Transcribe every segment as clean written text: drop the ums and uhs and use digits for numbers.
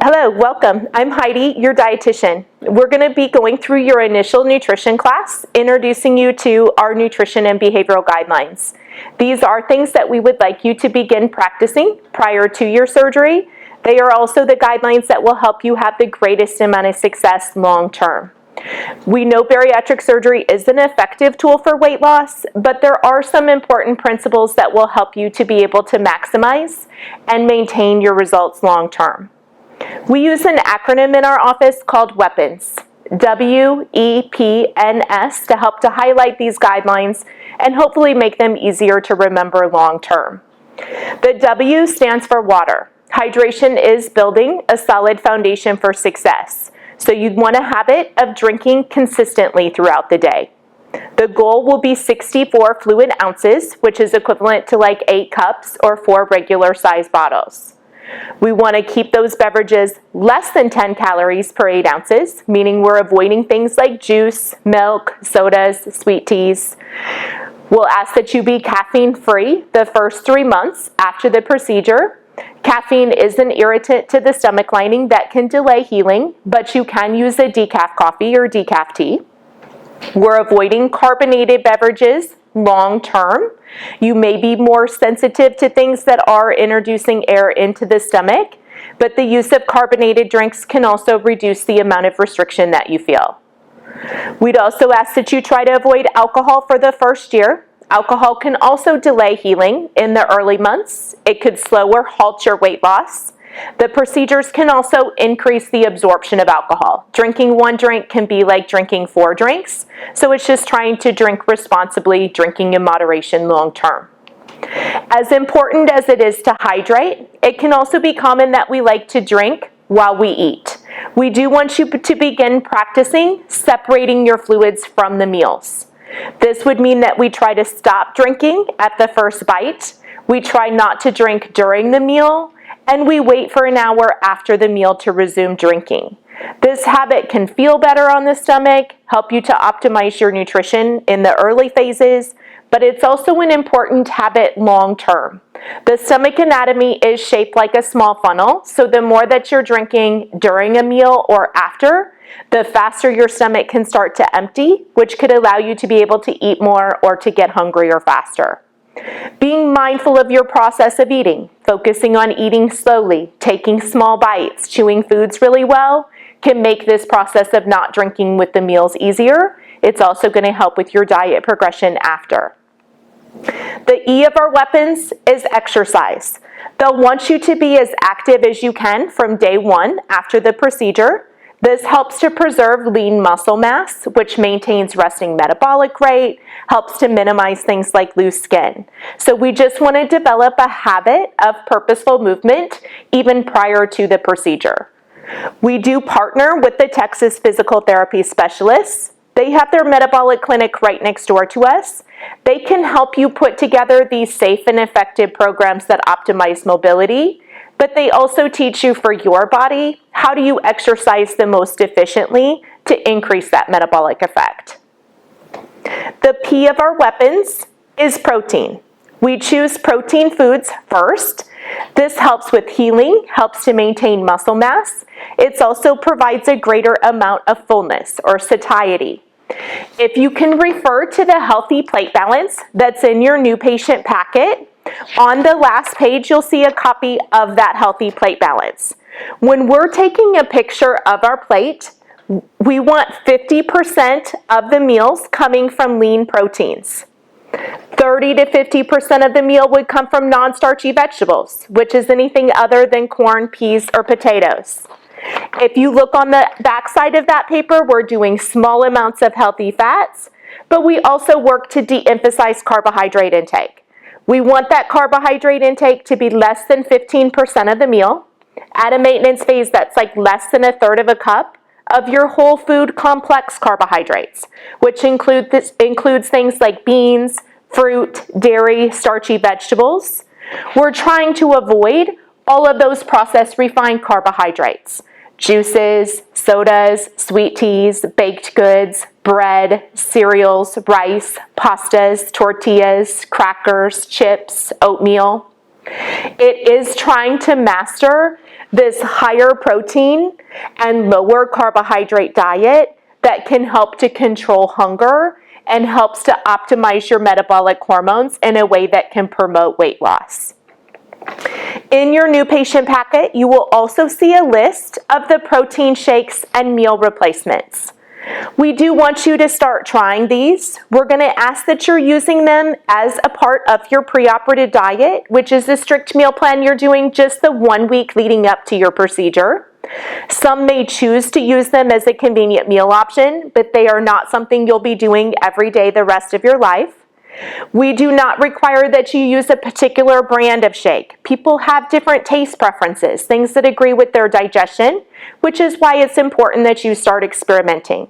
Hello, welcome. I'm Heidi, your dietitian. We're going to be going through your initial nutrition class, introducing you to our nutrition and behavioral guidelines. These are things that we would like you to begin practicing prior to your surgery. They are also the guidelines that will help you have the greatest amount of success long term. We know bariatric surgery is an effective tool for weight loss, but there are some important principles that will help you to be able to maximize and maintain your results long term. We use an acronym in our office called WEPNS, W-E-P-N-S, to help to highlight these guidelines and hopefully make them easier to remember long term. The W stands for water. Hydration is building a solid foundation for success. So you'd want a habit of drinking consistently throughout the day. The goal will be 64 fluid ounces, which is equivalent to like 8 cups or 4 regular size bottles. We want to keep those beverages less than 10 calories per 8 ounces, meaning we're avoiding things like juice, milk, sodas, sweet teas. We'll ask that you be caffeine-free the first 3 months after the procedure. Caffeine is an irritant to the stomach lining that can delay healing, but you can use a decaf coffee or decaf tea. We're avoiding carbonated beverages long term. You may be more sensitive to things that are introducing air into the stomach, but the use of carbonated drinks can also reduce the amount of restriction that you feel. We'd also ask that you try to avoid alcohol for the first year. Alcohol can also delay healing in the early months. It could slow or halt your weight loss. The procedures can also increase the absorption of alcohol. Drinking 1 drink can be like drinking 4 drinks, so it's just trying to drink responsibly, drinking in moderation long term. As important as it is to hydrate, it can also be common that we like to drink while we eat. We do want you to begin practicing separating your fluids from the meals. This would mean that we try to stop drinking at the first bite, we try not to drink during the meal, and we wait for an hour after the meal to resume drinking. This habit can feel better on the stomach, help you to optimize your nutrition in the early phases, but it's also an important habit long term. The stomach anatomy is shaped like a small funnel, so the more that you're drinking during a meal or after, the faster your stomach can start to empty, which could allow you to be able to eat more or to get hungrier faster. Being mindful of your process of eating, focusing on eating slowly, taking small bites, chewing foods really well, can make this process of not drinking with the meals easier. It's also going to help with your diet progression after. The E of our weapons is exercise. They'll want you to be as active as you can from day 1 after the procedure. This helps to preserve lean muscle mass, which maintains resting metabolic rate, helps to minimize things like loose skin. So we just want to develop a habit of purposeful movement even prior to the procedure. We do partner with the Texas physical therapy specialists. They have their metabolic clinic right next door to us. They can help you put together these safe and effective programs that optimize mobility, but they also teach you for your body how do you exercise the most efficiently to increase that metabolic effect. The P of our weapons is protein. We choose protein foods first. This helps with healing, helps to maintain muscle mass. It also provides a greater amount of fullness or satiety. If you can refer to the healthy plate balance that's in your new patient packet, on the last page you'll see a copy of that healthy plate balance. When we're taking a picture of our plate, we want 50% of the meals coming from lean proteins. 30 to 50% of the meal would come from non-starchy vegetables, which is anything other than corn, peas, or potatoes. If you look on the back side of that paper, we're doing small amounts of healthy fats, but we also work to de-emphasize carbohydrate intake. We want that carbohydrate intake to be less than 15% of the meal. At a maintenance phase, that's like less than 1/3 of a cup of your whole food complex carbohydrates, which includes things like beans, fruit, dairy, starchy vegetables. We're trying to avoid all of those processed refined carbohydrates. Juices, sodas, sweet teas, baked goods, bread, cereals, rice, pastas, tortillas, crackers, chips, oatmeal. It is trying to master this higher protein and lower carbohydrate diet that can help to control hunger and helps to optimize your metabolic hormones in a way that can promote weight loss. In your new patient packet, you will also see a list of the protein shakes and meal replacements. We do want you to start trying these. We're going to ask that you're using them as a part of your preoperative diet, which is the strict meal plan you're doing just the 1 week leading up to your procedure. Some may choose to use them as a convenient meal option, but they are not something you'll be doing every day the rest of your life. We do not require that you use a particular brand of shake. People have different taste preferences, things that agree with their digestion, which is why it's important that you start experimenting.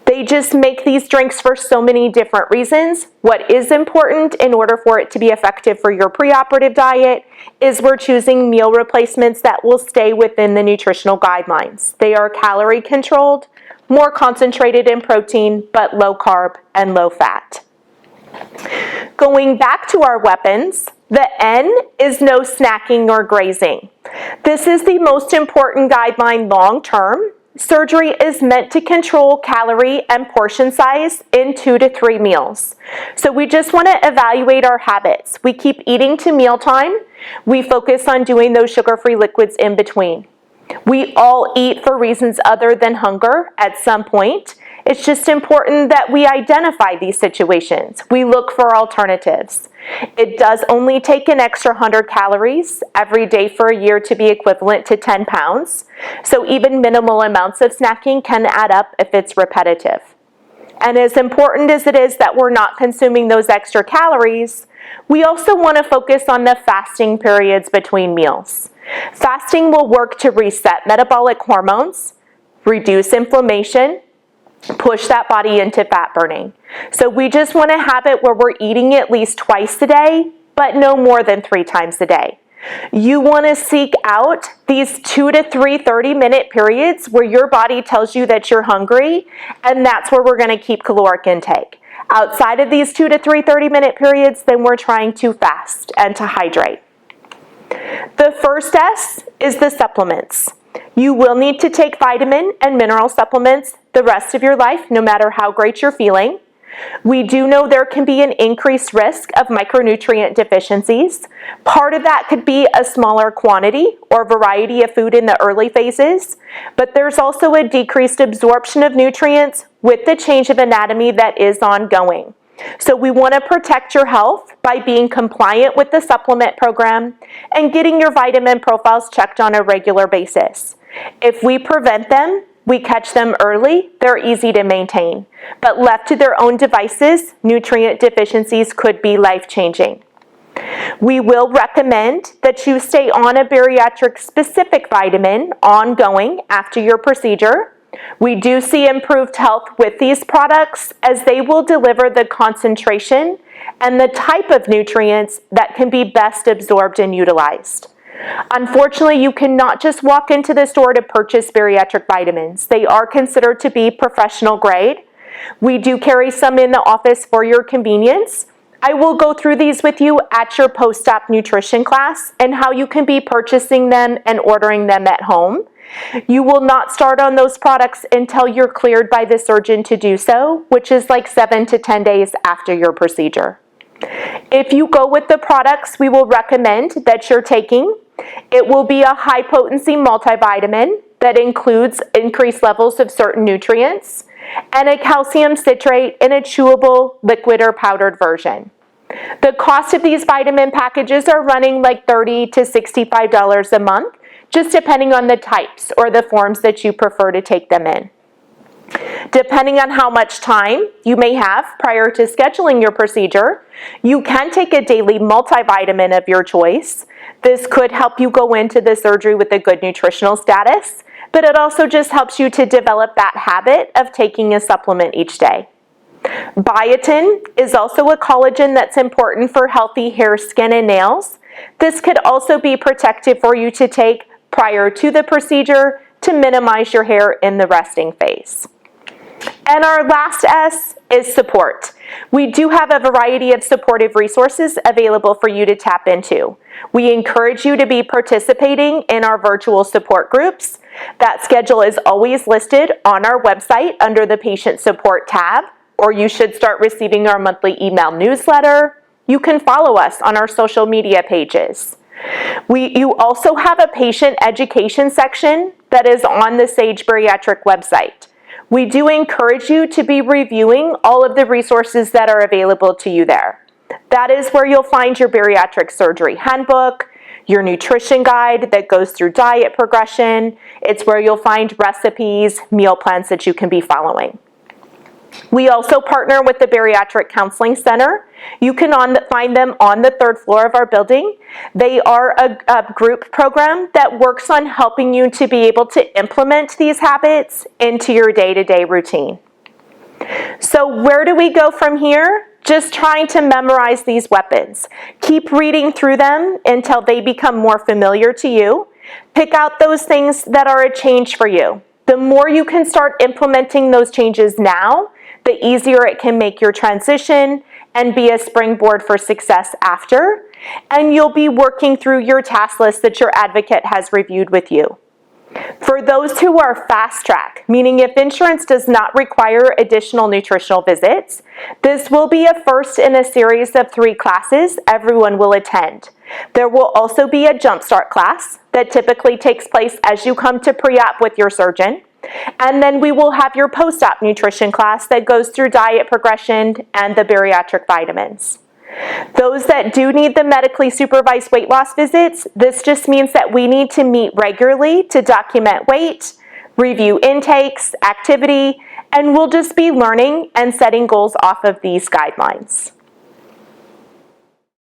They just make these drinks for so many different reasons. What is important in order for it to be effective for your preoperative diet is we're choosing meal replacements that will stay within the nutritional guidelines. They are calorie controlled, more concentrated in protein, but low carb and low fat. Going back to our weapons, the N is no snacking or grazing. This is the most important guideline long term. Surgery is meant to control calorie and portion size in 2 to 3 meals. So we just want to evaluate our habits. We keep eating to mealtime. We focus on doing those sugar-free liquids in between. We all eat for reasons other than hunger at some point. It's just important that we identify these situations. We look for alternatives. It does only take an extra 100 calories every day for a year to be equivalent to 10 pounds. So even minimal amounts of snacking can add up if it's repetitive. And as important as it is that we're not consuming those extra calories, we also want to focus on the fasting periods between meals. Fasting will work to reset metabolic hormones, reduce inflammation, push that body into fat burning. So we just want to have it where we're eating at least twice a day, but no more than 3 times a day. You want to seek out these 2 to 3 30-minute periods where your body tells you that you're hungry, and that's where we're going to keep caloric intake. Outside of these 2 to 3 30-minute periods, then we're trying to fast and to hydrate. The first S is the supplements. You will need to take vitamin and mineral supplements the rest of your life, no matter how great you're feeling. We do know there can be an increased risk of micronutrient deficiencies. Part of that could be a smaller quantity or variety of food in the early phases, but there's also a decreased absorption of nutrients with the change of anatomy that is ongoing. So we want to protect your health by being compliant with the supplement program and getting your vitamin profiles checked on a regular basis. If we prevent them, we catch them early, they're easy to maintain. But left to their own devices, nutrient deficiencies could be life-changing. We will recommend that you stay on a bariatric specific vitamin ongoing after your procedure. We do see improved health with these products as they will deliver the concentration and the type of nutrients that can be best absorbed and utilized. Unfortunately, you cannot just walk into the store to purchase bariatric vitamins. They are considered to be professional grade. We do carry some in the office for your convenience. I will go through these with you at your post-op nutrition class and how you can be purchasing them and ordering them at home. You will not start on those products until you're cleared by the surgeon to do so, which is like 7 to 10 days after your procedure. If you go with the products we will recommend that you're taking, it will be a high-potency multivitamin that includes increased levels of certain nutrients and a calcium citrate in a chewable, liquid, or powdered version. The cost of these vitamin packages are running like $30 to $65 a month, just depending on the types or the forms that you prefer to take them in. Depending on how much time you may have prior to scheduling your procedure, you can take a daily multivitamin of your choice. This could help you go into the surgery with a good nutritional status, but it also just helps you to develop that habit of taking a supplement each day. Biotin is also a collagen that's important for healthy hair, skin, and nails. This could also be protective for you to take prior to the procedure to minimize your hair in the resting phase. And our last S is support. We do have a variety of supportive resources available for you to tap into. We encourage you to be participating in our virtual support groups. That schedule is always listed on our website under the Patient Support tab, or you should start receiving our monthly email newsletter. You can follow us on our social media pages. You also have a patient education section that is on the Sage Bariatric website. We do encourage you to be reviewing all of the resources that are available to you there. That is where you'll find your bariatric surgery handbook, your nutrition guide that goes through diet progression. It's where you'll find recipes, meal plans that you can be following. We also partner with the Bariatric Counseling Center. You can find them on the 3rd floor of our building. They are a group program that works on helping you to be able to implement these habits into your day-to-day routine. So where do we go from here? Just trying to memorize these weapons. Keep reading through them until they become more familiar to you. Pick out those things that are a change for you. The more you can start implementing those changes now, the easier it can make your transition and be a springboard for success after. And you'll be working through your task list that your advocate has reviewed with you. For those who are fast track, meaning if insurance does not require additional nutritional visits, this will be a first in a series of 3 classes everyone will attend. There will also be a jumpstart class that typically takes place as you come to pre-op with your surgeon. And then we will have your post-op nutrition class that goes through diet progression and the bariatric vitamins. Those that do need the medically supervised weight loss visits, this just means that we need to meet regularly to document weight, review intakes, activity, and we'll just be learning and setting goals off of these guidelines.